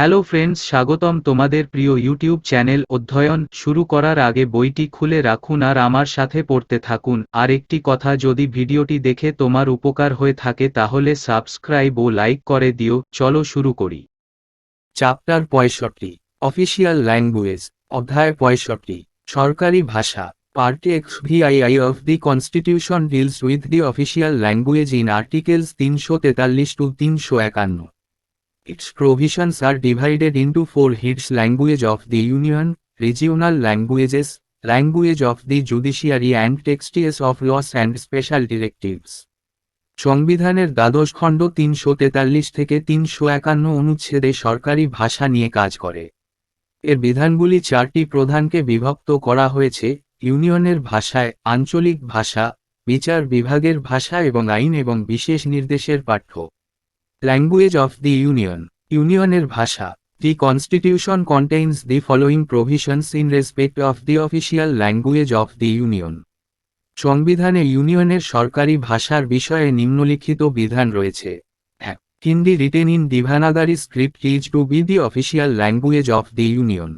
Hello friends, স্বাগতম তোমাদের প্রিয় ইউটিউব চ্যানেল অধ্যয়ন শুরু করার আগে বইটি খুলে রাখুন আর আমার সাথে পড়তে থাকুন। আর একটি কথা, যদি ভিডিওটি দেখে তোমার উপকার হয়ে থাকে তাহলে সাবস্ক্রাইব ও লাইক করে দিও। চলো শুরু করি। চ্যাপ্টার 65, অফিসিয়াল ল্যাঙ্গুয়েজ, অধ্যায় 65, সরকারি ভাষা। Part XVII of the Constitution deals with the official language in Articles 343 to 351. Its provisions are divided into four heads: language of the Union, regional languages, language of the judiciary and texts of laws and special directives. সংবিধানের দ্বাদশ খণ্ড 343 থেকে 351 অনুচ্ছেদে সরকারি ভাষা নিয়ে কাজ করে। এর বিধানগুলি চারটি প্রধানকে বিভক্ত করা হয়েছে: ইউনিয়নের ভাষায়, আঞ্চলিক ভাষা, বিচার বিভাগের ভাষা এবং আইন এবং বিশেষ নির্দেশের পাঠ্য। ল্যাঙ্গুয়েজ অফ দি ইউনিয়ন, ইউনিয়নের ভাষা। The Constitution contains the following provisions in respect of the official language of the Union. সংবিধানে ইউনিয়নের সরকারি ভাষার বিষয়ে নিম্নলিখিত বিধান রয়েছে। 1. Hindi written in Devanagari script is to be the official language of the Union.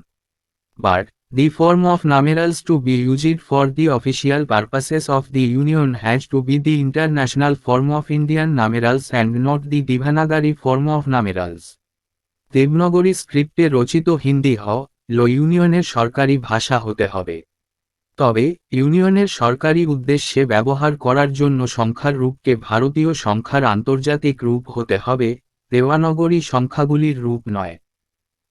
But the form of numerals to be used for the official purposes of the Union has to be the international form of Indian numerals and not the Devanagari form of numerals. Devanagari স্ক্রিপ্টে রচিত হিন্দি ইউনিয়নের সরকারি ভাষা হতে হবে। তবে ইউনিয়নের সরকারি উদ্দেশ্যে ব্যবহার করার জন্য সংখ্যার রূপকে ভারতীয় সংখ্যার আন্তর্জাতিক রূপ হতে হবে, দেওয়ানগরী সংখ্যাগুলির রূপ নয়।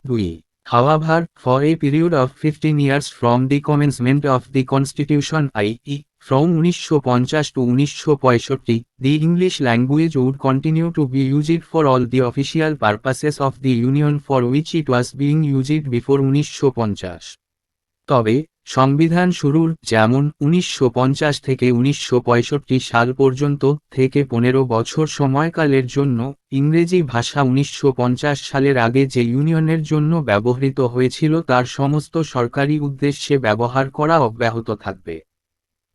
2. However, for a period of 15 years from the commencement of the Constitution, i.e., from 1950 to 1965, the English language would continue to be used for all the official purposes of the Union for which it was being used before 1950. তবে সংবিধান শুরুর, যেমন 1950 থেকে 1965 সাল পর্যন্ত থেকে 15 বছর সময়কালের জন্য, ইংরেজি ভাষা 1950 সালের আগে যে ইউনিয়নের জন্য ব্যবহৃত হয়েছিল তার সমস্ত সরকারি উদ্দেশ্যে ব্যবহার করা অব্যাহত থাকবে।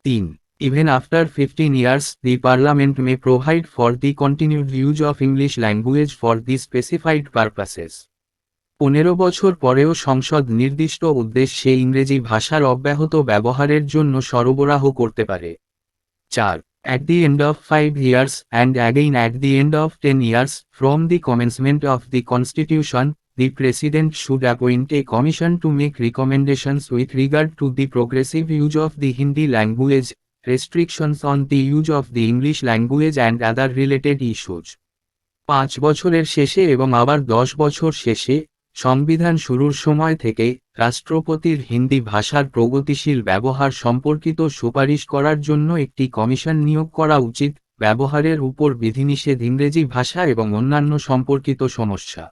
3. Even after 15 years, the Parliament may provide for the continued use of English language for the specified purposes. 15 বছর পরেও সংসদ নির্দিষ্ট উদ্দেশ্যে ইংরেজি ভাষার অব্যাহত ব্যবহারের জন্য সরবরাহ করতে পারে। 4. At the end of 5 years, and again at the end of 10 years, from the commencement of the Constitution, the President should appoint a commission to make recommendations with regard to the progressive use of the Hindi language, restrictions on the use of the English language and other related issues. 5 বছরের শেষে এবং আবার 10 বছর শেষে, সংবিধান শুরুর সময় থেকে, রাষ্ট্রপতির হিন্দি ভাষার প্রগতিশীল ব্যবহার সম্পর্কিত সুপারিশ করার জন্য একটি কমিশন নিয়োগ করা উচিত, ব্যবহারের উপর বিধিনিষেধ, ইংরেজি ভাষা এবং অন্যান্য সম্পর্কিত সমস্যা।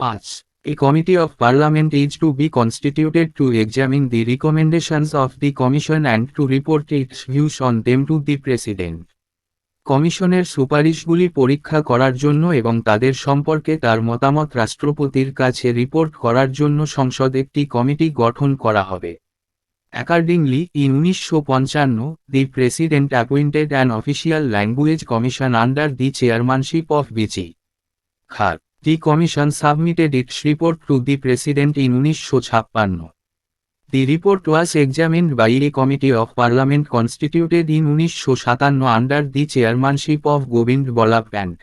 5. A committee of Parliament is to be constituted to examine the recommendations of the Commission and to report its views on them to the President. কমিশনের সুপারিশগুলি পরীক্ষা করার জন্য এবং তাদের সম্পর্কে তার মতামত রাষ্ট্রপতির কাছে রিপোর্ট করার জন্য সংসদ একটি কমিটি গঠন করা হবে। Accordingly, in 1955, the President appointed an official language commission under the chairmanship of B.G. Khar. The commission submitted its report to the President in 1956. The report was examined by a committee of Parliament constituted in 1957 under the chairmanship of Govind Ballabh Pant.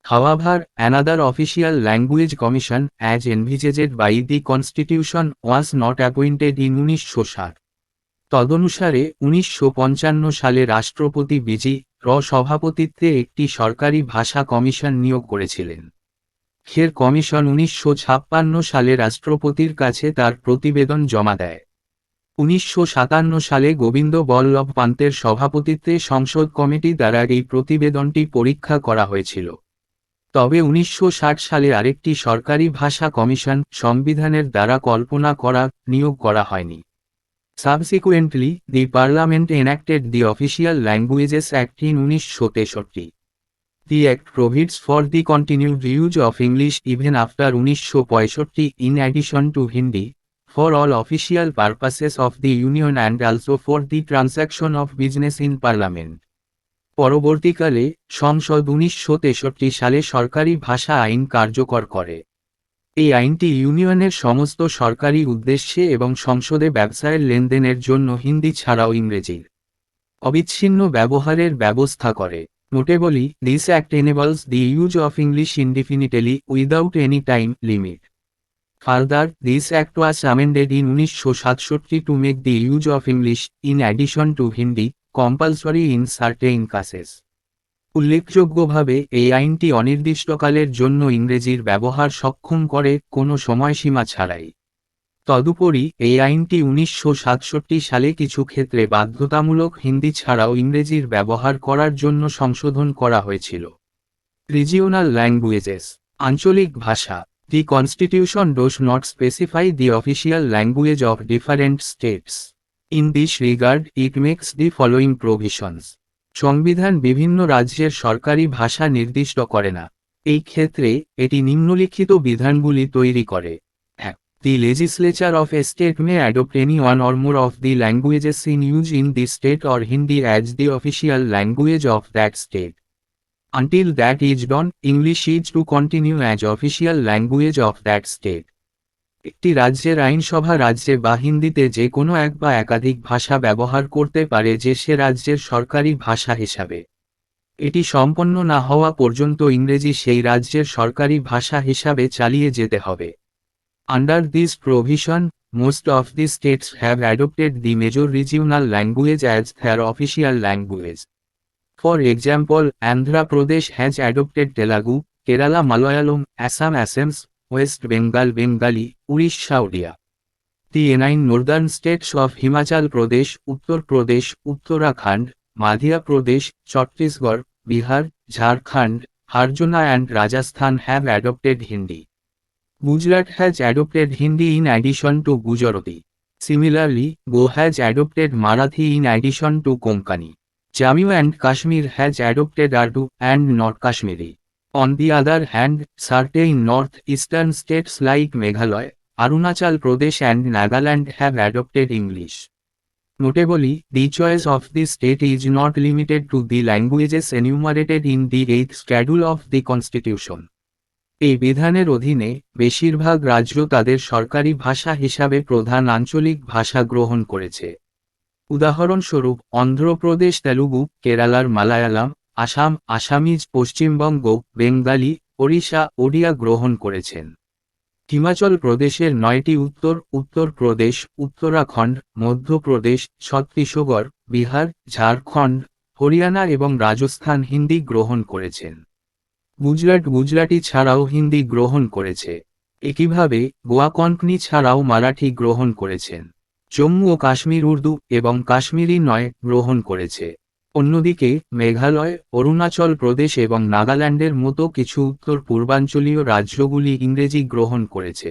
However, another official language commission, as envisaged by the Constitution, was not appointed in 1960. তদনুসারে 1955 সালে রাষ্ট্রপতি busy সভাপতিত্বে একটি সরকারি ভাষা commission নিয়োগ করেছিলেন। খের commission 1956 সালে রাষ্ট্রপতির কাছে তার প্রতিবেদন জমা দেয়। 1957 সালে গোবিন্দ বল্লভ পান্তের সভাপতিত্বে সংসদ কমিটি দ্বারা এই প্রতিবেদনটি পরীক্ষা করা হয়েছিল। তবে 1960 সালে আরেকটি সরকারি ভাষা কমিশন, সংবিধানের দ্বারা কল্পনা করা, নিয়োগ করা হয়নি। Subsequently, the Parliament enacted the Official Languages Act in 1963. The Act provides for the continued use of English even after 1965 in addition to Hindi, for all official purposes of the Union and also for the transaction of business in Parliament. পরবর্তীকালে, সংসদ 1963 সালে সরকারি ভাষা আইন কার্যকর করে। এই আইনটি ইউনিয়নের সমস্ত সরকারি উদ্দেশ্যে এবং সংসদে ব্যবসায়ের লেনদেনের জন্য হিন্দি ছাড়াও ইংরেজির অবিচ্ছিন্ন ব্যবহারের ব্যবস্থা করে। নোটেবলি, this act enables the use of English indefinitely without any time limit. Further, this act was amended in 1967 to make the use of English, in addition to Hindi, compulsory in certain cases. উল্লেখযোগ্যভাবে এই আইনটি অনির্দিষ্টকালের জন্য ইংরেজির ব্যবহার সক্ষম করে কোনো সময়সীমা ছাড়াই। তদুপরি এই আইনটি 1967 সালে কিছু ক্ষেত্রে বাধ্যতামূলক হিন্দি ছাড়াও ইংরেজির ব্যবহার করার জন্য সংশোধন করা হয়েছিল। রিজিওনাল ল্যাঙ্গুয়েজেস, আঞ্চলিক ভাষা। The Constitution does not specify the official language of different states. In this regard, it makes the following provisions. সংবিধান বিভিন্ন রাজ্যের সরকারি ভাষা নির্দিষ্ট করে না। এই ক্ষেত্রে এটি নিম্নলিখিত বিধানগুলি তৈরি করে। The legislature of a state may adopt any one or more of the languages in use in the state or Hindi as the official language of that state. Until that is done, English is to continue as official language of that state. একটি রাজ্যের আইনসভা রাজ্যে বা হিন্দিতে যে কোনো এক বা একাধিক ভাষা ব্যবহার করতে পারে যে সে রাজ্যের সরকারি ভাষা হিসাবে। এটি সম্পন্ন না হওয়া পর্যন্ত ইংরেজি সেই রাজ্যের সরকারি ভাষা হিসাবে চালিয়ে যেতে হবে। Under this provision, most of the states have adopted the major regional language as their official language. For example, Andhra Pradesh has adopted Telugu, Kerala Malayalam, Assam Assamese, West Bengal Bengali, Orissa Odia. The 9 northern states of Himachal Pradesh, Uttar Pradesh, Uttarakhand, Madhya Pradesh, Chhattisgarh, Bihar, Jharkhand, Haryana and Rajasthan have adopted Hindi. Gujarat has adopted Hindi in addition to Gujarati. Similarly, Goa has adopted Marathi in addition to Konkani. Jammu and Kashmir has adopted Urdu and not Kashmiri. On the other hand, certain north-eastern states like Meghalaya, Arunachal Pradesh and Nagaland have adopted English. Notably, the choice of the state is not limited to the languages enumerated in the 8th schedule of the Constitution. এই বিধানের অধীনে বেশিরভাগ রাজ্য তাদের সরকারি ভাষা হিসাবে প্রধান আঞ্চলিক ভাষা গ্রহণ করেছে। উদাহরণস্বরূপ, অন্ধ্রপ্রদেশ তেলুগু, কেরালার মালায়ালাম, আসাম আসামিজ, পশ্চিমবঙ্গ বেঙ্গালি, ওড়িশা ওড়িয়া গ্রহণ করেছেন। হিমাচল প্রদেশের 9টি উত্তর প্রদেশ, উত্তরাখণ্ড, মধ্যপ্রদেশ, ছত্তিশগড়, বিহার, ঝাড়খণ্ড, হরিয়ানা এবং রাজস্থান হিন্দি গ্রহণ করেছেন। গুজরাটি ছাড়াও হিন্দি গ্রহণ করেছে। একইভাবে গোয়া কোঙ্কনি ছাড়াও মারাঠি গ্রহণ করেছেন। জম্মু ও কাশ্মীর উর্দু এবং কাশ্মীরি নয় গ্রহণ করেছে। অন্যদিকে মেঘালয়, অরুণাচল প্রদেশ এবং নাগাল্যান্ডের মতো কিছু উত্তর পূর্বাঞ্চলীয় রাজ্যগুলি ইংরেজি গ্রহণ করেছে।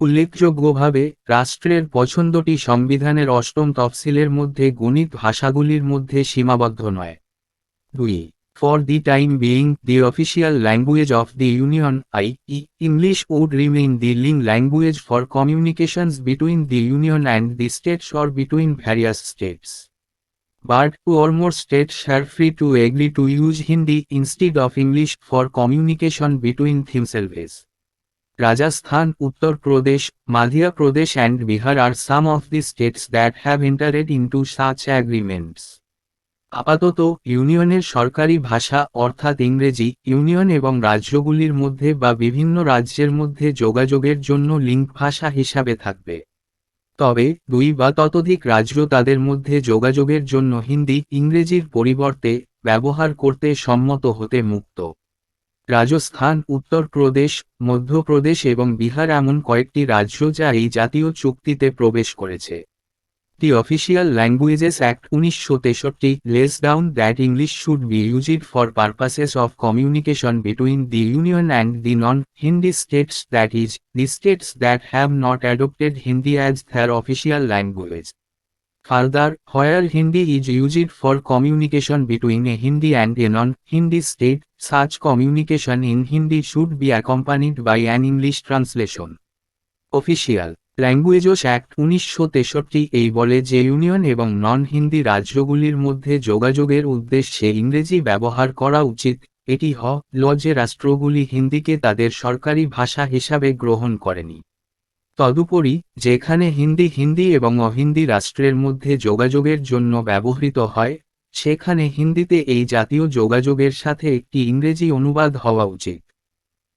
উল্লেখযোগ্যভাবে, রাষ্ট্রের পছন্দটি সংবিধানের 8ম তফসিলের মধ্যে গণিত ভাষাগুলির মধ্যে সীমাবদ্ধ নয়। 2. For the time being, the official language of the Union, i.e., English, would remain the link language for communications between the Union and the states or between various states. But 2 or more states are free to agree to use Hindi instead of English for communication between themselves. Rajasthan, Uttar Pradesh, Madhya Pradesh and Bihar are some of the states that have entered into such agreements. আপাতত ইউনিয়নের সরকারি ভাষা অর্থাৎ ইংরেজি union এবং রাজ্যগুলির মধ্যে বা বিভিন্ন রাজ্যের মধ্যে যোগাযোগের জন্য লিঙ্ক ভাষা হিসাবে থাকবে। তবে 2 বা ততোধিক রাজ্য তাদের মধ্যে যোগাযোগের জন্য হিন্দি ইংরেজির পরিবর্তে ব্যবহার করতে সম্মত হতে মুক্ত। রাজস্থান, উত্তরপ্রদেশ, মধ্যপ্রদেশ এবং বিহার এমন কয়েকটি রাজ্য যা এই জাতীয় চুক্তিতে প্রবেশ করেছে। The Official Languages Act 1963 lays down that English should be used for purposes of communication between the Union and the non-Hindi states, that is, the states that have not adopted Hindi as their official language. Further, where Hindi is used for communication between a Hindi and a non-Hindi state, such communication in Hindi should be accompanied by an English translation. Official languages act 1963 এই বলে যে union এবং নন হিন্দি রাজ্যগুলির মধ্যে যোগাযোগের উদ্দেশ্যে ইংরেজি ব্যবহার করা উচিত, এটি ল যে রাষ্ট্রগুলি হিন্দিকে তাদের সরকারি ভাষা হিসাবে গ্রহণ করেনি। তদুপরি, যেখানে হিন্দি হিন্দি এবং অহিন্দি রাষ্ট্রের মধ্যে যোগাযোগের জন্য ব্যবহৃত হয়, সেখানে হিন্দিতে এই জাতীয় যোগাযোগের সাথে একটি ইংরেজি অনুবাদ হওয়া উচিত।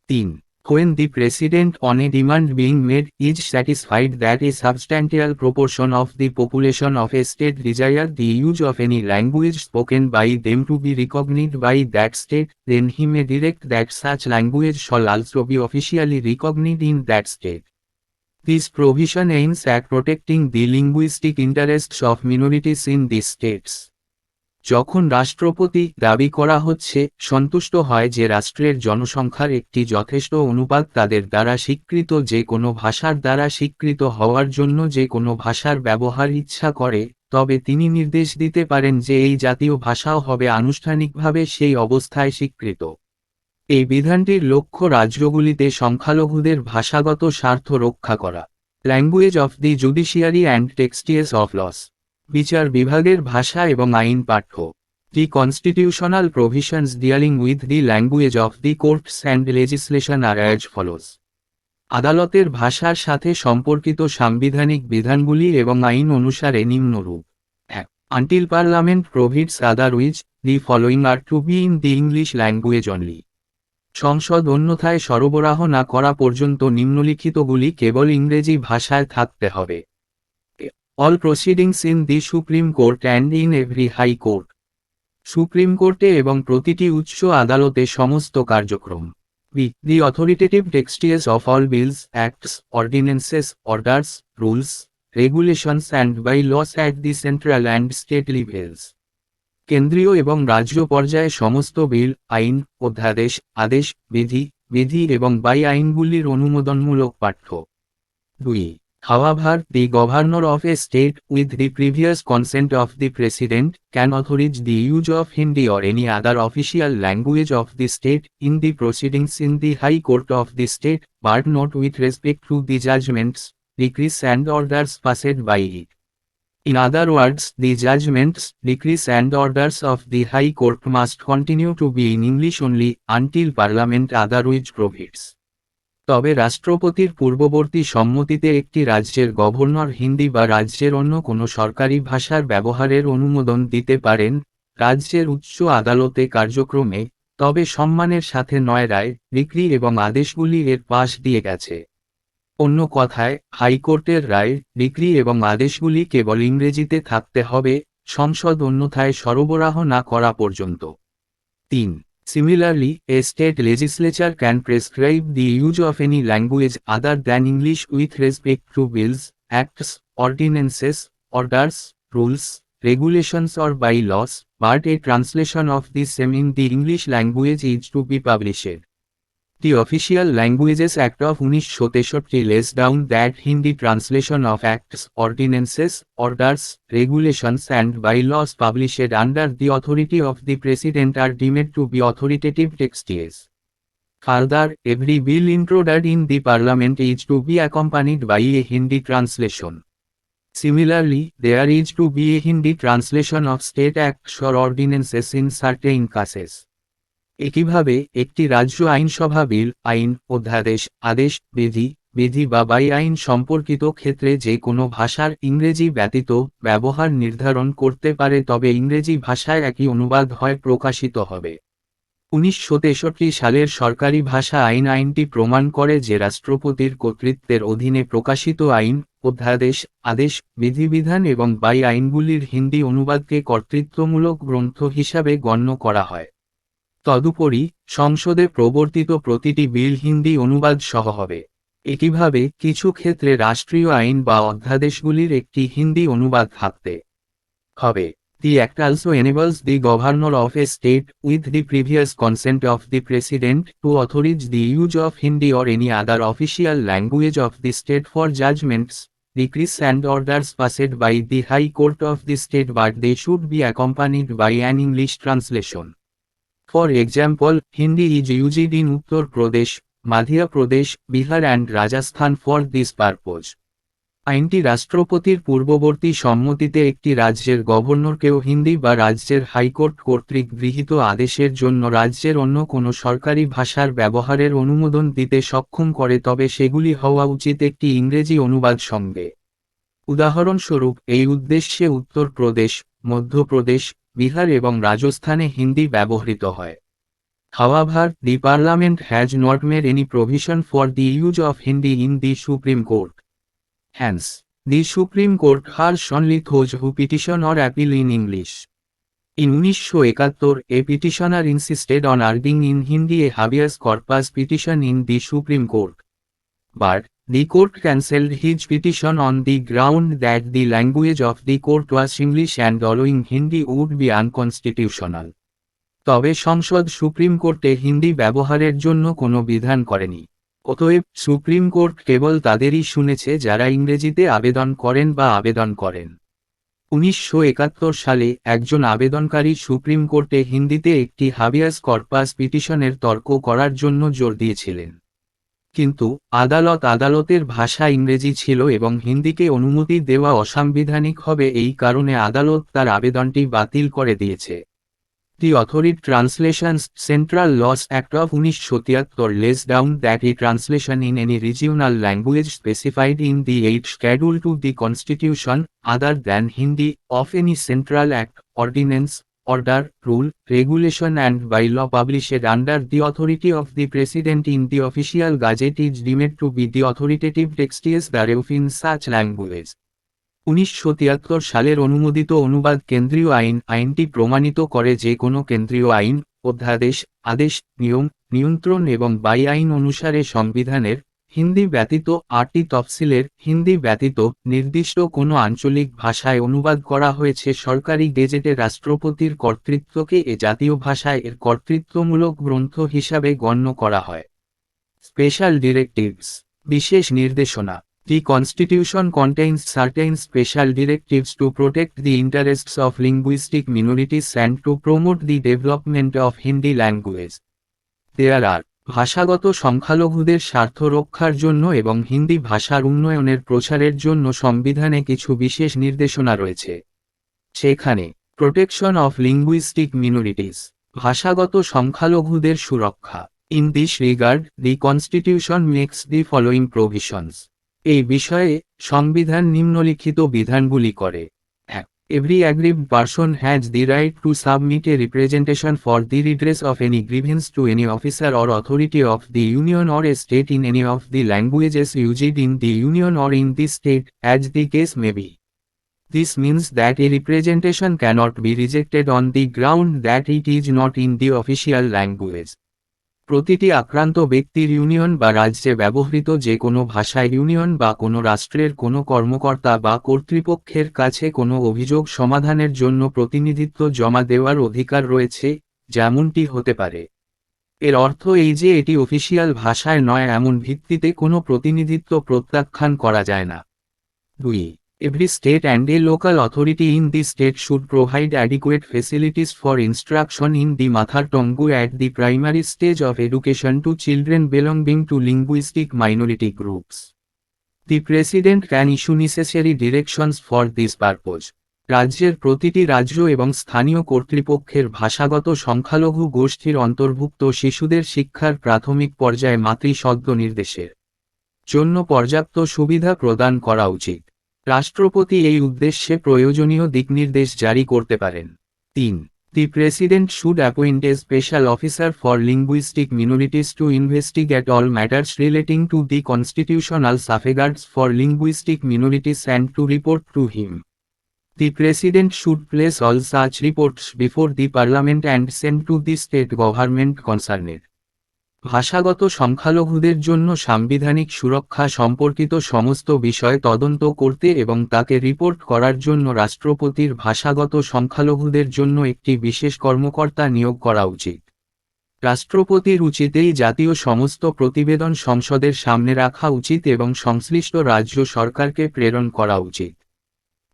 3. When the President on a demand being made is satisfied that a substantial proportion of the population of a state desire the use of any language spoken by them to be recognized by that state, then he may direct that such language shall also be officially recognized in that state. This provision aims at protecting the linguistic interests of minorities in these states. যখন রাষ্ট্রপতি দাবি করা হচ্ছে সন্তুষ্ট হয় যে রাষ্ট্রের জনসংখ্যার একটি যথেষ্ট অনুপাত তাদের দ্বারা স্বীকৃত যে কোনো ভাষার দ্বারা স্বীকৃত হওয়ার জন্য যে কোনো ভাষার ব্যবহার ইচ্ছা করে, তবে তিনি নির্দেশ দিতে পারেন যে এই জাতীয় ভাষাও হবে আনুষ্ঠানিকভাবে সেই অবস্থায় স্বীকৃত। এই বিধানটির লক্ষ্য রাজ্যগুলিতে সংখ্যালঘুদের ভাষাগত স্বার্থ রক্ষা করা। Language of the judiciary and texts of laws. বিচার বিভাগের ভাষা এবং আইন পাঠ্য। The constitutional provisions dealing with the language of the courts and legislation are as follows. আদালতের ভাষার সাথে সম্পর্কিত সাংবিধানিক বিধানগুলি এবং আইন অনুসারে নিম্নরূপ। 1. Until Parliament provides otherwise, the following are to be in the English language only. সংসদ অন্যথায় সরবরাহ না করা পর্যন্ত নিম্নলিখিতগুলি কেবল ইংরেজি ভাষায় থাকতে হবে। All proceedings in the Supreme Court and in every High Court. Supreme কোর্টে এবং প্রতিটি উচ্চ আদালতে সমস্ত কার্যক্রম। B. The authoritative texts of all bills, acts, ordinances, orders, rules, regulations and by-laws at the central and state levels. কেন্দ্রীয় এবং রাজ্য পর্যায়ে সমস্ত বিল, আইন, অধ্যাদেশ, আদেশ, বিধি এবং আইনগুলির অনুমোদনমূলক পাঠ্য। 2. However, the governor of a state, with the previous consent of the president, can authorize the use of Hindi or any other official language of the state in the proceedings in the High Court of the state, but not with respect to the judgments, decrees and orders passed by it. In other words, the judgments, decrees and orders of the High Court must continue to be in English only, until Parliament otherwise provides. তবে রাষ্ট্রপতির পূর্ববর্তী সম্মতিতে একটি রাজ্যের governor Hindi বা রাজ্যের অন্য কোনো সরকারি ভাষার ব্যবহারের অনুমোদন দিতে পারেন, রাজ্যের উচ্চ আদালতে কার্যক্রমে, তবে সম্মানের সাথে নয়। রায়, ডিক্রি এবং আদেশগুলি এর পাশ দিয়ে গেছে। অন্য কথায়, হাইকোর্টের রায়, ডিক্রি এবং আদেশগুলি কেবল ইংরেজিতে থাকতে হবে, সংসদ অন্যথায় সরবরাহ না করা পর্যন্ত। 3. Similarly, a state legislature can prescribe the use of any language other than English with respect to bills, acts, ordinances, orders, rules, regulations or by-laws, but a translation of the same in the English language is to be published. The Official Languages Act of 1963 lays down that Hindi translation of acts, ordinances, orders, regulations and by-laws published under the authority of the President are deemed to be authoritative texts. Further, every bill introduced in the Parliament is to be accompanied by a Hindi translation. Similarly, there is to be a Hindi translation of state acts or ordinances in certain cases. একইভাবে, একটি রাজ্য আইনসভা বিল, আইন, অধ্যাদেশ, আদেশ, বিধি বা আইন সম্পর্কিত ক্ষেত্রে যে কোনো ভাষার ইংরেজি ব্যতীত ব্যবহার নির্ধারণ করতে পারে, তবে ইংরেজি ভাষায় একই অনুবাদ হয় প্রকাশিত হবে। 1963 সালের সরকারি ভাষা আইনটি প্রমাণ করে যে রাষ্ট্রপতির কর্তৃত্বের অধীনে প্রকাশিত আইন, অধ্যাদেশ, আদেশ, বিধিবিধান এবং আইনগুলির হিন্দি অনুবাদকে কর্তৃত্বমূলক গ্রন্থ হিসাবে গণ্য করা হয়। তদুপরি, সংসদে প্রবর্তিত প্রতিটি বিল হিন্দি অনুবাদ সহ হবে। একইভাবে, কিছু ক্ষেত্রে রাষ্ট্রীয় আইন বা অধ্যাদেশগুলির একটি হিন্দি অনুবাদ থাকতে হবে। The Act also enables the governor of a state, with the previous consent of the president, to authorize the use of Hindi or any other official language of the state for judgments, decrees and orders passed by the High Court of the state, but they should be accompanied by an English translation. For example, Hindi is used in Uttar Pradesh, Madhya Pradesh, Bihar and Rajasthan for this purpose. আইনটি রাষ্ট্রপতির পূর্ববর্তী সম্মতিতে একটি রাজ্যের গভর্নরকেও হিন্দি বা রাজ্যের high court কর্তৃক গৃহীত আদেশের জন্য রাজ্যের অন্য কোনো সরকারি ভাষার ব্যবহারের অনুমোদন দিতে সক্ষম করে, তবে সেগুলি হওয়া উচিত একটি ইংরেজি অনুবাদ সঙ্গে। উদাহরণস্বরূপ, এই উদ্দেশ্যে উত্তরপ্রদেশ, মধ্যপ্রদেশ, বিহার এবং রাজস্থানে হিন্দি ব্যবহৃত হয়। However, the Parliament has not made any provision for the use of Hindi in the Supreme Court. Hence, the Supreme Court hears only those who petition or appeal in English. In 1971, a petitioner insisted on arguing in Hindi a habeas corpus petition in the Supreme Court. But, the court cancelled his petition on the ground that the language of the court was English and allowing Hindi would be unconstitutional. তবে সংসদ supreme কোর্টে হিন্দি ব্যবহারের জন্য কোনো বিধান করেনি। অতএব supreme court কেবল তাদেরই শুনেছে যারা ইংরেজিতে আবেদন করেন বা আবেদন করেন। 1971 সালে একজন আবেদনকারী সুপ্রিম কোর্টে হিন্দিতে একটি হাবিয়াস কর্পাস পিটিশনের তর্ক করার জন্য জোর দিয়েছিলেন। কিন্তু আদালতের ভাষা ইংরেজি ছিল এবং হিন্দিকে অনুমতি দেওয়া অসাংবিধানিক হবে, এই কারণে আদালত তার আবেদনটি বাতিল করে দিয়েছে। The Authority Translations Central Laws Act of 1973 lays down that a translation in any regional language specified in the 8th Schedule to the Constitution, other than Hindi, of any central act, ordinance, order, rule, regulation and bylaw published under the authority of the President in the official gazette is deemed to be the authoritative text thereof in such language. 1973 সালের অনুমোদিত অনুবাদ কেন্দ্রীয় আইনটি প্রমাণিত করে যে কোনো কেন্দ্রীয় আইন, অধ্যাদেশ, আদেশ, নিয়ম, নিয়ন্ত্রণ এবং বাই আইন অনুসারে সংবিধানের হিন্দি ব্যতীত 8টি তফসিলের হিন্দি ব্যতীত নির্দিষ্ট কোনো আঞ্চলিক ভাষায় অনুবাদ করা হয়েছে। সরকারি গেজেটে রাষ্ট্রপতির কর্তৃত্বকে এ জাতীয় ভাষায় এর কর্তৃত্বমূলক গ্রন্থ হিসাবে গণ্য করা হয়। স্পেশাল ডিরেক্টিভস, বিশেষ নির্দেশনা। The Constitution contains certain special directives to protect the interests of linguistic minorities and to promote the development of Hindi language. There are ভাষাগত সংখ্যালঘুদের স্বার্থ রক্ষার জন্য এবং হিন্দি ভাষার উন্নয়নের প্রচারের জন্য সংবিধানে কিছু বিশেষ নির্দেশনা রয়েছে। সেখানে প্রোটেকশন অফ লিঙ্গুইস্টিক মিনোরিটিস, ভাষাগত সংখ্যালঘুদের সুরক্ষা। In this regard, the Constitution makes the following provisions. এই বিষয়ে সংবিধান নিম্নলিখিত বিধানগুলি করে। 1. Every aggrieved person has the right to submit a representation for the redress of any grievance to any officer or authority of the Union or a state in any of the languages used in the Union or in the state, as the case may be. This means that a representation cannot be rejected on the ground that it is not in the official language. প্রতিটি আক্রান্ত ব্যক্তির union বা রাজ্যে ব্যবহৃত যে কোনো ভাষায় union বা কোনো রাষ্ট্রের কোনো কর্মকর্তা বা কর্তৃপক্ষের কাছে কোনো অভিযোগ সমাধানের জন্য প্রতিনিধিত্ব জমা দেওয়ার অধিকার রয়েছে, যেমনটি হতে পারে। এর অর্থ এই যে এটি অফিসিয়াল ভাষায় নয় এমন ভিত্তিতে কোনো প্রতিনিধিত্ব প্রত্যাখ্যান করা যায় না। 2. Every state and a local authority in the state should provide adequate facilities for instruction in the mother tongue at the primary stage of education to children belonging to linguistic minority groups. The President can issue necessary directions for this purpose. রাজ্যের প্রতিটি রাজ্য এবং স্থানীয় কর্তৃপক্ষের ভাষাগত সংখ্যালঘু গোষ্ঠীর অন্তর্ভুক্ত শিশুদের শিক্ষার প্রাথমিক পর্যায়ে মাতৃশব্দ নির্দেশের জন্য পর্যাপ্ত সুবিধা প্রদান করা উচিত। রাষ্ট্রপতি এই উদ্দেশ্যে প্রয়োজনীয় দিকনির্দেশ জারি করতে পারেন। 3. The President should appoint a special officer for linguistic minorities to investigate all matters relating to the constitutional safeguards for linguistic minorities and to report to him. The President should place all such reports before the Parliament and send to the state government concerned. ভাষাগত সংখ্যালঘুদের জন্য সাংবিধানিক সুরক্ষা সম্পর্কিত সমস্ত বিষয় তদন্ত করতে এবং তাকে রিপোর্ট করার জন্য রাষ্ট্রপতির ভাষাগত সংখ্যালঘুদের জন্য একটি বিশেষ কর্মকর্তা নিয়োগ করা উচিত। রাষ্ট্রপতির উচিত এই জাতীয় সমস্ত প্রতিবেদন সংসদের সামনে রাখা উচিত এবং সংশ্লিষ্ট রাজ্য সরকারকে প্রেরণ করা উচিত।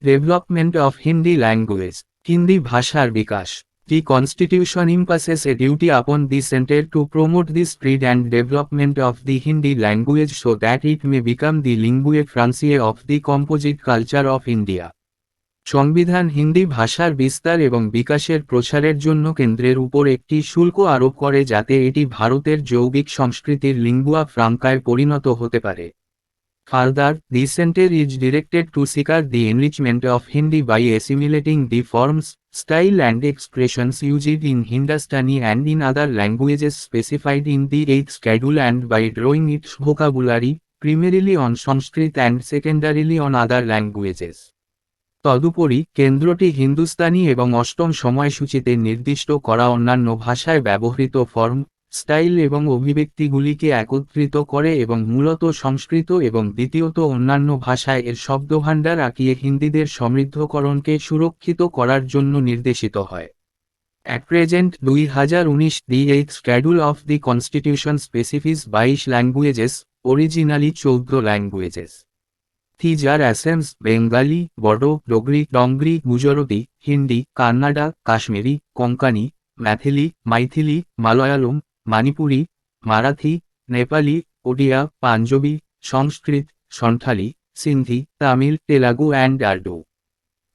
Development of Hindi language, Hindi ভাষার বিকাশ। The Constitution imposes a duty upon the center to promote the spread and development of the Hindi language so that it may become the lingua francae of the composite culture of India. সংবিধান হিন্দি ভাষার বিস্তার এবং বিকাশের প্রসারের জন্য কেন্দ্রের উপর একটি শুল্ক আরোপ করে যাতে এটি ভারতের যৌগিক সংস্কৃতির লিঙ্গুয়া ফ্রাঙ্কায় পরিণত হতে পারে। Further, the center is directed to secure the enrichment of Hindi by assimilating the forms, style and expressions used in Hindustani and in other languages specified in the 8th schedule and by drawing its vocabulary, primarily on Sanskrit and secondarily on other languages. তদুপরি কেন্দ্রটি হিন্দুস্তানি এবং অষ্টম সময়সূচিতে নির্দিষ্ট করা অন্যান্য ভাষায় ব্যবহৃত form, style এবং অভিব্যক্তিগুলিকে একত্রিত করে এবং মূলত সংস্কৃত এবং দ্বিতীয়ত অন্যান্য ভাষায় এর শব্দভাণ্ডার আঁকিয়ে হিন্দিদের সমৃদ্ধকরণকে সুরক্ষিত করার জন্য নির্দেশিত হয়। At present 2019 the 8th schedule of the Constitution specifies 22 languages, originally 14 languages. These are Assamese, Bengali, Bodo, Dogri, Dongri, Gujarati, Hindi, Kannada, Kashmiri, Konkani, Maithili, Malayalam, Manipuri, Marathi, Nepali, Odia, Punjabi, Sanskrit, Santhali, Sindhi, Tamil, Telugu and Urdu.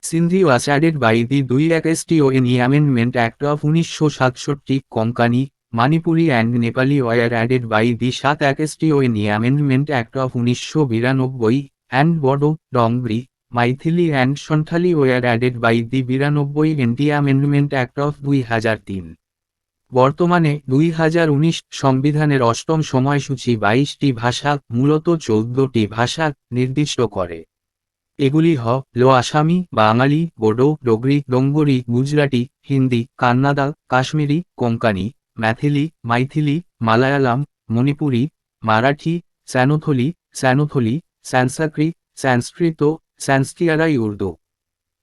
Sindhi was added by the 2021 Amendment Act of 1967, Konkani, Manipuri and Nepali were added by the 2021 Amendment Act of 1992, and Bodo, Dongri, Maithili and Santhali were added by the 92 Amendment Act of 2003. বর্তমানে 2019 সংবিধানের অষ্টম সময়সূচি 22টি ভাষা, মূলত 14টি ভাষা নির্দিষ্ট করে। এগুলি হল আসামি, বাঙালি, বোডো, ডোগরি, ডোঙ্গরি, গুজরাটি, হিন্দি, কান্নাডা, কাশ্মীরি, কোঙ্কানি, মাইথিলি, মালায়ালাম, মণিপুরি, মারাঠি, স্যানোথলি, সংস্কৃত, সংস্কৃয়ারাই উর্দু।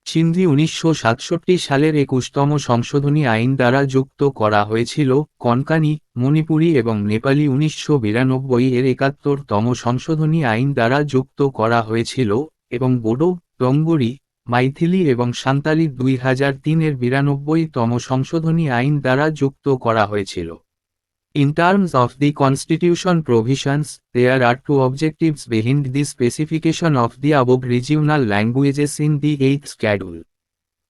সিন্ধি 1967 সালের 21তম সংশোধনী আইন দ্বারা যুক্ত করা হয়েছিল। কনকানি, মণিপুরি এবং নেপালি 1992 এর 71তম সংশোধনী আইন দ্বারা যুক্ত করা হয়েছিল এবং বোডো, ডোঙ্গরি, মাইথিলি এবং সাঁওতালি 2003 এর 92তম সংশোধনী আইন দ্বারা যুক্ত করা হয়েছিল। In terms of the Constitution provisions, there are two objectives behind the specification of the above regional languages in the 8th schedule.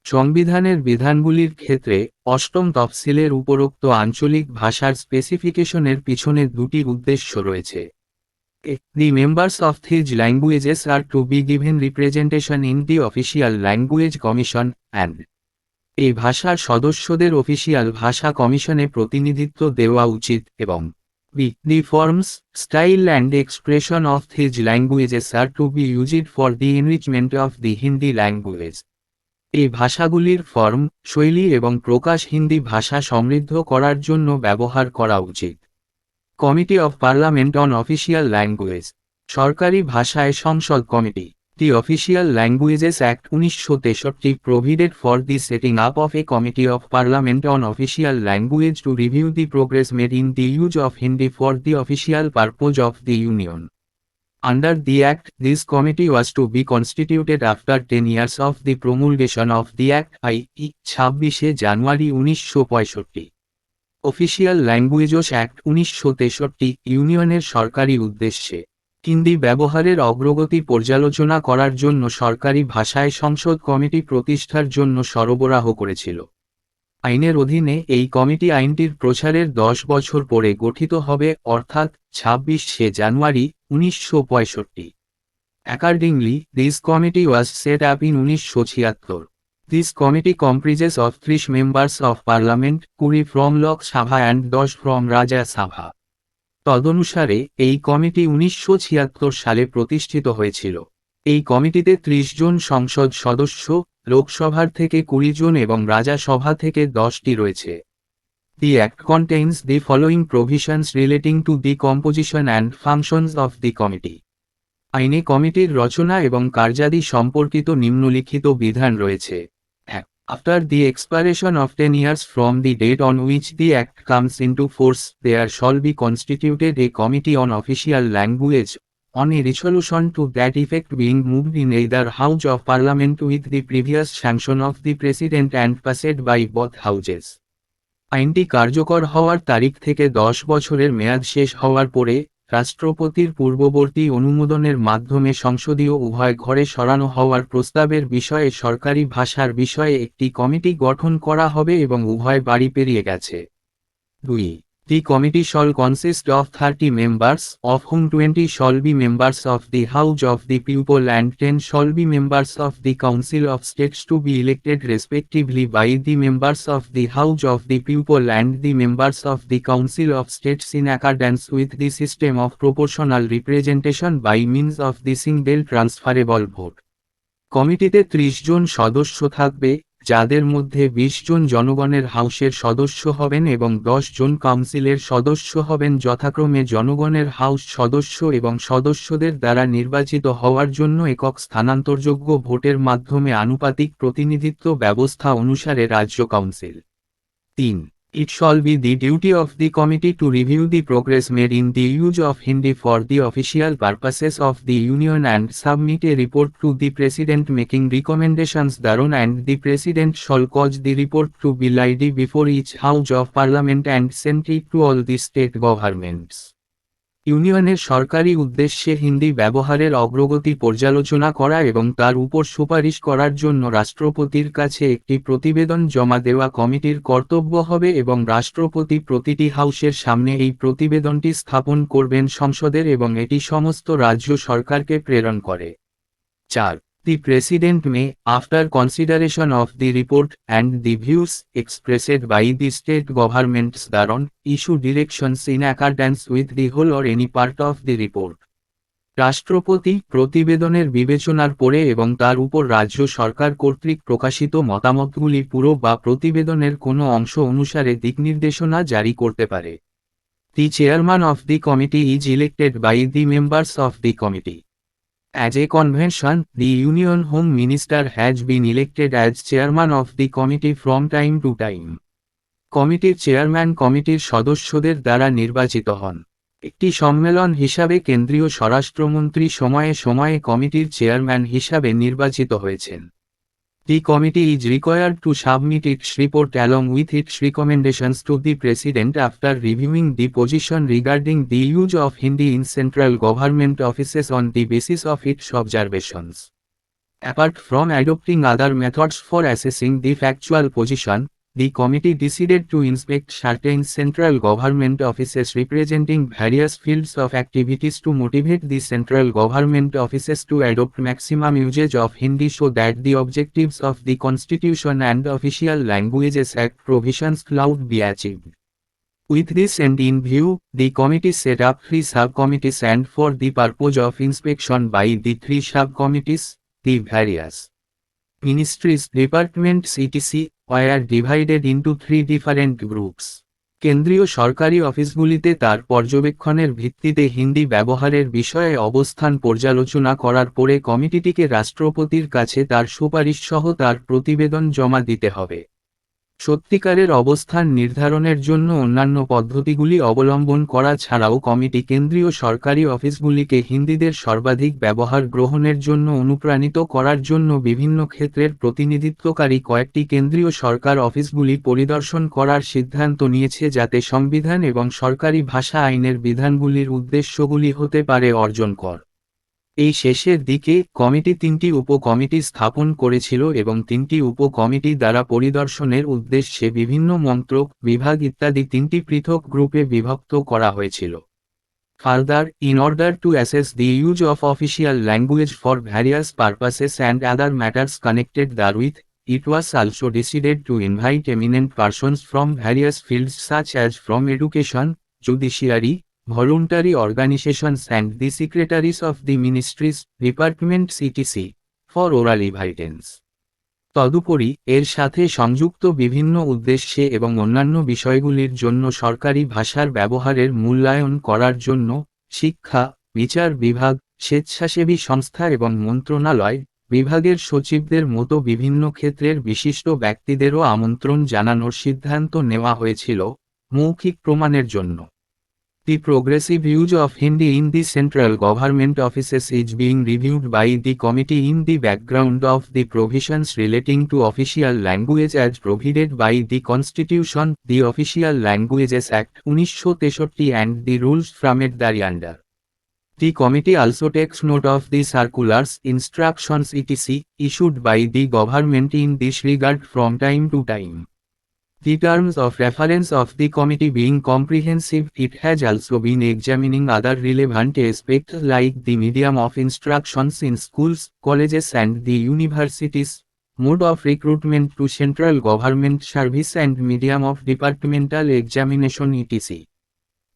সংবিধানের বিধানগুলির ক্ষেত্রে অষ্টম তফসিলের উপরোক্ত আঞ্চলিক ভাষার স্পেসিফিকেশনের পিছনে দুটি উদ্দেশ্য রয়েছে। The members of these languages are to be given representation in the Official Language Commission and এই ভাষার সদস্যদের অফিসিয়াল ভাষা কমিশনে প্রতিনিধিত্ব দেওয়া উচিত এবং the forms, style and expression of these languages are to be used for the enrichment of the Hindi language. এই ভাষাগুলির ফর্ম, শৈলী এবং প্রকাশ হিন্দি ভাষা সমৃদ্ধ করার জন্য ব্যবহার করা উচিত। Committee of parliament on official language, সরকারি ভাষায় সংসদ committee. The Official Languages Act 1963 provided for the setting up of a Committee of Parliament on Official Language to review the progress made in the use of Hindi for the official purpose of the Union. Under the Act, this committee was to be constituted after 10 years of the promulgation of the Act, i.e. 26 January 1965। Official Languages Act 1963 ইউনিয়নের সরকারি উদ্দেশ্যে হিন্দি ব্যবহারের অগ্রগতি পর্যালোচনা করার জন্য সরকারি ভাষায় সংসদ কমিটি প্রতিষ্ঠার জন্য সরবরাহ করেছিল। আইনের অধীনে এই কমিটি আইনটির প্রচারের 10 বছর পরে গঠিত হবে, অর্থাৎ 26 জানুয়ারি 1965। Accordingly, this committee was set up in 1976. This committee comprises of 3 members of parliament, 20 from Lok Sabha and 10 from Rajya Sabha. তদনুসারে এই কমিটি 1976 সালে প্রতিষ্ঠিত হয়েছিল। এই কমিটিতে 30 জন সংসদ সদস্য, লোকসভার থেকে 20 জন এবং রাজ্যসভা থেকে 10টি রয়েছে। The Act contains the following provisions relating to the composition and functions of the committee. আইনে কমিটির রচনা এবং কার্যাদি সম্পর্কিত নিম্নলিখিত বিধান রয়েছে। After the expiration of 10 years from the date on which the Act comes into force, there shall be constituted a Committee on Official Language, on a resolution to that effect being moved in either House of Parliament with the previous sanction of the President and passed by both houses. আইনটি কার্যকর হওয়ার তারিখ থেকে 10 বছরের মেয়াদ শেষ হওয়ার পরে, রাষ্ট্রপতির পূর্ববর্তী অনুমোদনের মাধ্যমে সংসদীয় উভয় ঘরে সরানো হওয়ার প্রস্তাবের বিষয়ে সরকারি ভাষার বিষয়ে একটি কমিটি গঠন করা হবে এবং উভয় বাড়ি পেরিয়ে গেছে। 2. The committee shall consist of 30 members, of whom 20 shall be members of the House of the People and 10 shall be members of the Council of States to be elected respectively by the members of the House of the People and the members of the Council of States in accordance with the system of proportional representation by means of the single transferable vote. কমিটিতে 30 জন সদস্য থাকবে, যাদের মধ্যে 20 জন জনগণের হাউসের সদস্য হবেন এবং 10 জন কাউন্সিলের সদস্য হবেন, যথাক্রমে জনগণের হাউস সদস্য এবং সদস্যদের দ্বারা নির্বাচিত হওয়ার জন্য একক স্থানান্তরযোগ্য ভোটের মাধ্যমে আনুপাতিক প্রতিনিধিত্ব ব্যবস্থা অনুসারে রাজ্য council. 3. It shall be the duty of the committee to review the progress made in the use of Hindi for the official purposes of the Union and submit a report to the President making recommendations thereon, and the President shall cause the report to be laid before each House of Parliament and sent it to all the state governments. ইউনিয়নের সরকারি উদ্দেশ্যে হিন্দি ব্যবহারের অগ্রগতি পর্যালোচনা করা এবং তার উপর সুপারিশ করার জন্য রাষ্ট্রপতির কাছে একটি প্রতিবেদন জমা দেওয়া কমিটির কর্তব্য হবে এবং রাষ্ট্রপতি প্রতিটি হাউসের সামনে এই প্রতিবেদনটি স্থাপন করবেন সংসদের এবং এটি সমস্ত রাজ্য সরকারকে প্রেরণ করে। 4. The President may, after consideration of the report and the views expressed by the state governments thereon, issue directions in accordance with the whole or any part of the report. রাষ্ট্রপতি প্রতিবেদনের বিবেচনার পরে এবং তার উপর রাজ্য সরকার কর্তৃক প্রকাশিত মতামতগুলি পুরো বা প্রতিবেদনের কোনো অংশ অনুসারে দিকনির্দেশনা জারি করতে পারে। The chairman of the committee is elected by the members of the committee. As a convention, the Union Home Minister has been elected as chairman of the committee from time to time. কমিটির chairman কমিটির সদস্যদের দ্বারা নির্বাচিত হন। একটি সম্মেলন হিসাবে কেন্দ্রীয় স্বরাষ্ট্রমন্ত্রী সময়ে সময়ে কমিটির চেয়ারম্যান হিসাবে নির্বাচিত হয়েছেন। The committee is required to submit its report along with its recommendations to the President after reviewing the position regarding the use of Hindi in central government offices on the basis of its observations. Apart from adopting other methods for assessing the factual position, the committee decided to inspect certain central government offices representing various fields of activities to motivate the central government offices to adopt maximum usage of Hindi so that the objectives of the Constitution and Official Languages Act provisions could be achieved. With this end in view, the committee set up 3 subcommittees and for the purpose of inspection by the 3 subcommittees, the various ministries, departments etc. were divided into 3 different groups. কেন্দ্রীয় সরকারি অফিসগুলিতে তার পর্যবেক্ষণের ভিত্তিতে হিন্দি ব্যবহারের বিষয়ে অবস্থান পর্যালোচনা করার পরে কমিটিটিকে রাষ্ট্রপতির কাছে তার সুপারিশ সহ তার প্রতিবেদন জমা দিতে হবে। সত্যিকারের অবস্থান নির্ধারণের জন্য অন্যান্য পদ্ধতিগুলি অবলম্বন করা ছাড়াও কমিটি কেন্দ্রীয় সরকারি অফিসগুলিকে হিন্দিদের সর্বাধিক ব্যবহার গ্রহণের জন্য অনুপ্রাণিত করার জন্য বিভিন্ন ক্ষেত্রের প্রতিনিধিত্বকারী কয়েকটি কেন্দ্রীয় সরকার অফিসগুলি পরিদর্শন করার সিদ্ধান্ত নিয়েছে যাতে সংবিধান এবং সরকারি ভাষা আইনের বিধানগুলির উদ্দেশ্যগুলি হতে পারে অর্জন কর। এই শেষের দিকে কমিটি 3টি উপকমিটি স্থাপন করেছিল এবং 3টি উপকমিটি দ্বারা পরিদর্শনের উদ্দেশ্যে বিভিন্ন মন্ত্রক, বিভাগ ইত্যাদি 3টি পৃথক গ্রুপে বিভক্ত করা হয়েছিল। Further, in order to assess the use of official language for various purposes and other matters connected therewith, it was also decided to invite eminent persons from various fields such as from education, judiciary, voluntary organizations and the secretaries of the ministries, departments etc. for oral evidence. তদুপরি এর সাথে সংযুক্ত বিভিন্ন উদ্দেশ্যে এবং অন্যান্য বিষয়গুলির জন্য সরকারি ভাষার ব্যবহারের মূল্যায়ন করার জন্য শিক্ষা, বিচার বিভাগ, স্বেচ্ছাসেবী সংস্থা এবং মন্ত্রণালয়, বিভাগের সচিবদের মতো বিভিন্ন ক্ষেত্রের বিশিষ্ট ব্যক্তিদেরও আমন্ত্রণ জানানোর সিদ্ধান্ত নেওয়া হয়েছিল, মৌখিক প্রমাণের জন্য। The progressive use of Hindi in the central government offices is being reviewed by the committee in the background of the provisions relating to official language as provided by the Constitution, the Official Languages Act 1963 and the rules from it thereunder. The committee also takes note of the circulars, instructions etc. issued by the government in this regard from time to time. The terms of reference of the committee being comprehensive, it has also been examining other relevant aspects like the medium of instructions in schools, colleges and the universities, mode of recruitment to central government service and medium of departmental examination etc.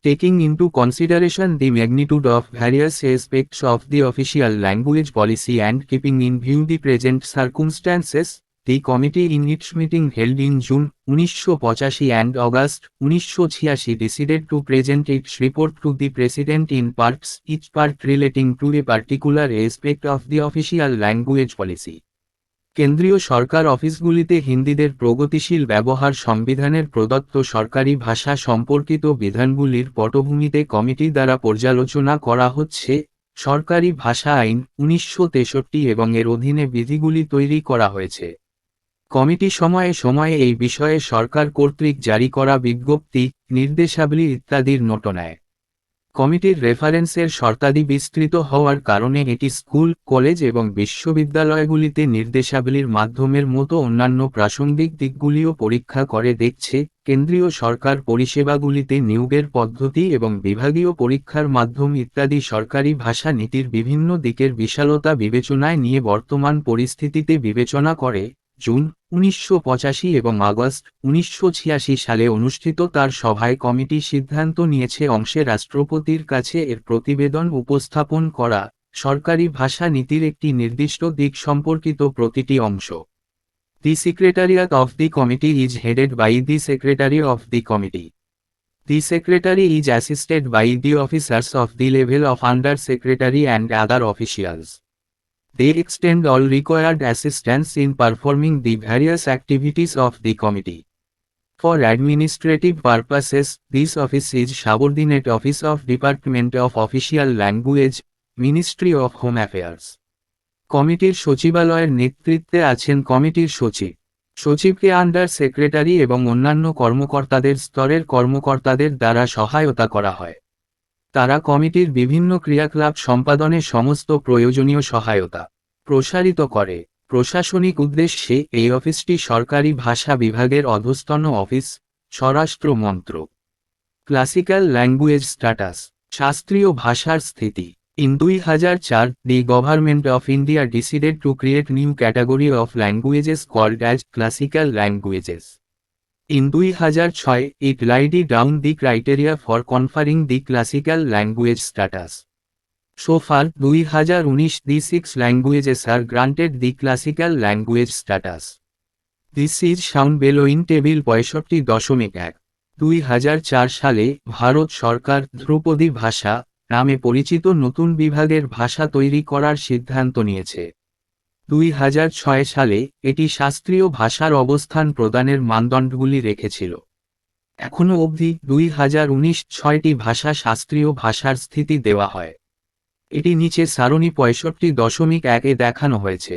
Taking into consideration the magnitude of various aspects of the official language policy and keeping in view the present circumstances, the committee in its meeting held in June 1985 and August 1986 decided to present its report to the President in parts, each part relating to a particular aspect of the official language policy. কেন্দ্রীয় সরকার অফিসগুলিতে হিন্দিদের প্রগতিশীল ব্যবহার সংবিধানের প্রদত্ত সরকারি ভাষা সম্পর্কিত বিধানগুলির পটভূমিতে committee দ্বারা পর্যালোচনা করা হচ্ছে। সরকারি ভাষা আইন 1963 এবং এর অধীনে বিধিগুলি তৈরি করা হয়েছে। কমিটি সময়ে সময়ে এই বিষয়ে সরকার কর্তৃক জারি করা বিজ্ঞপ্তি, নির্দেশাবলী ইত্যাদির নোট নেয়। কমিটির রেফারেন্সের শর্তাদি বিস্তৃত হওয়ার কারণে এটি স্কুল, কলেজ এবং বিশ্ববিদ্যালয়গুলিতে নির্দেশাবলীর মাধ্যমের মতো অন্যান্য প্রাসঙ্গিক দিকগুলিও পরীক্ষা করে দেখছে। কেন্দ্রীয় সরকার পরিষেবাগুলিতে নিয়োগের পদ্ধতি এবং বিভাগীয় পরীক্ষার মাধ্যম ইত্যাদি সরকারি ভাষা নীতির বিভিন্ন দিকের বিশালতা বিবেচনায় নিয়ে বর্তমান পরিস্থিতিতে বিবেচনা করে। জুন 1985 এবং আগস্ট 1986 সালে অনুষ্ঠিত তার সভায় কমিটি সিদ্ধান্ত নিয়েছে অংশে রাষ্ট্রপতির কাছে এর প্রতিবেদন উপস্থাপন করা, সরকারি ভাষা নীতির একটি নির্দিষ্ট দিক সম্পর্কিত প্রতিটি অংশ। The Secretariat of the Committee is headed by the Secretary of the Committee. The Secretary is assisted by the officers of the level of Under Secretary and other officials. They extend all required assistance in performing the various activities of the committee. For administrative purposes, this office is subordinate office of Department of Official Language, Ministry of Home Affairs. কমিটির সচিবালয়ের নেতৃত্বে আছেন কমিটির সচিব। সচিবকে under secretary এবং অন্যান্য কর্মকর্তাদের স্তরের কর্মকর্তাদের দ্বারা সহায়তা করা হয়। তারা কমিটির বিভিন্ন ক্রিয়াকলাপ সম্পাদনে সমস্ত প্রয়োজনীয় সহায়তা প্রসারিত করে। প্রশাসনিক উদ্দেশ্যে এই অফিসটি সরকারি ভাষা বিভাগের অধস্তন অফিস। স্বরাষ্ট্র মন্ত্রক। ক্লাসিক্যাল ল্যাঙ্গুয়েজ স্ট্যাটাস, শাস্ত্রীয় ভাষার স্থিতি। In 2004, the Government of India decided to create new category of languages called as classical languages. In 2006, it laid down the criteria for conferring the classical language status. So far, 2019, the 6 languages are granted the classical language status. This is shown below in table 65.1. 2004 সালে ভারত সরকার ধ্রুপদী ভাষা নামে পরিচিত নতুন বিভাগের ভাষা তৈরি করার সিদ্ধান্ত নিয়েছে। 2006 সালে এটি শাস্ত্রীয় ভাষার অবস্থান প্রদানের মানদণ্ডগুলি রেখেছিল। এখনও অবধি 2019 6টি ভাষা শাস্ত্রীয় ভাষার স্থিতি দেওয়া হয়। এটি নিচে সারণী 65.1 এ দেখানো হয়েছে।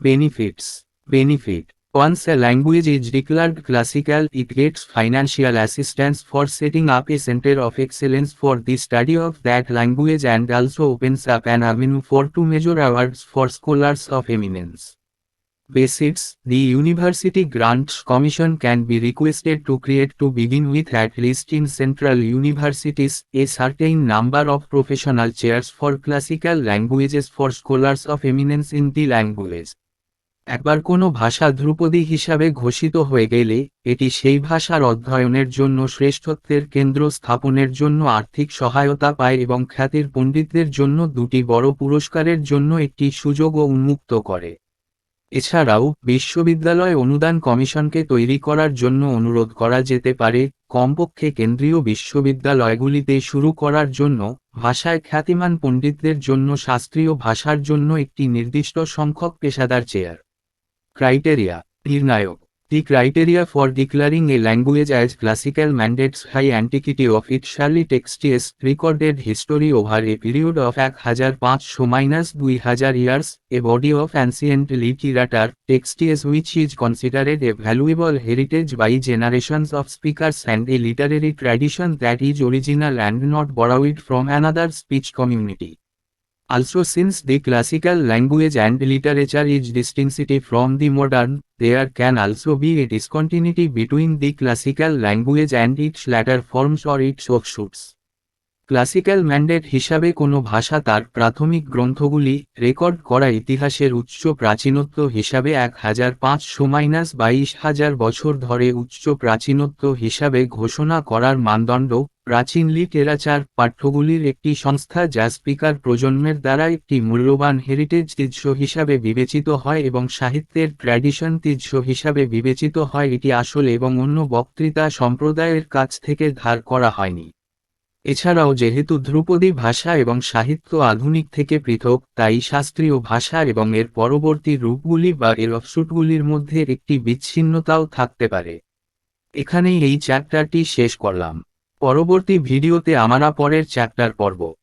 Benefits. Benefit: Once a language is declared classical, it gets financial assistance for setting up a center of excellence for the study of that language and also opens up an avenue for 2 major awards for scholars of eminence. Besides, the University Grants Commission can be requested to create, to begin with at least in central universities, a certain number of professional chairs for classical languages for scholars of eminence in the language. একবার কোনো ভাষা ধ্রুপদী হিসাবে ঘোষিত হয়ে গেলে, এটি সেই ভাষার অধ্যয়নের জন্য শ্রেষ্ঠত্বের কেন্দ্র স্থাপনের জন্য আর্থিক সহায়তা পায় এবং খ্যাতির পণ্ডিতদের জন্য 2টি বড় পুরস্কারের জন্য একটি সুযোগও উন্মুক্ত করে। এছাড়াও, বিশ্ববিদ্যালয় অনুদান কমিশনকে তৈরি করার জন্য অনুরোধ করা যেতে পারে, কমপক্ষে কেন্দ্রীয় বিশ্ববিদ্যালয়গুলিতে শুরু করার জন্য, ভাষায় খ্যাতিমান পণ্ডিতদের জন্য শাস্ত্রীয় ভাষার জন্য একটি নির্দিষ্ট সংখ্যক পেশাদার চেয়ার। ক্রাইটেরিয়া নির্ণায়ক: The criteria for declaring a language as classical mandates high antiquity of its early texts, recorded history over a period of 1500–2000 years, a body of ancient literature, texts which is considered a valuable heritage by generations of speakers and a literary tradition that is original and not borrowed from another speech community. Also, since the classical language and literature is distinctive from the modern, there can also be a discontinuity between the classical language and its latter forms or its offshoots. Classical mandate হিসাবে কোনো ভাষা তার প্রাথমিক গ্রন্থগুলি record করা ইতিহাসের উচ্চ প্রাচীনত্ব হিসাবে 1500–22,000 বছর ধরে উচ্চ প্রাচীনত্ব হিসাবে ঘোষণা করার মানদণ্ড। প্রাচীন লিটারেচার পাঠ্যগুলির একটি সংস্থা যা স্পিকার প্রজন্মের দ্বারা একটি মূল্যবান হেরিটেজ ঐতিহ্য হিসাবে বিবেচিত হয় এবং সাহিত্যের ট্র্যাডিশন ঐতিহ্য হিসাবে বিবেচিত হয়। এটি আসলে এবং অন্য বক্তৃতা সম্প্রদায়ের কাছ থেকে ধার করা হয়নি। এছাড়াও যেহেতু ধ্রুপদী ভাষা এবং সাহিত্য আধুনিক থেকে পৃথক, তাই শাস্ত্রীয় ভাষা এবং এর পরবর্তী রূপগুলি বা এর অফশুটগুলির মধ্যে একটি বিচ্ছিন্নতাও থাকতে পারে। এখানেই এই চ্যাপ্টারটি শেষ করলাম। পরবর্তী ভিডিওতে আমরা পরের চ্যাপ্টার পড়ব।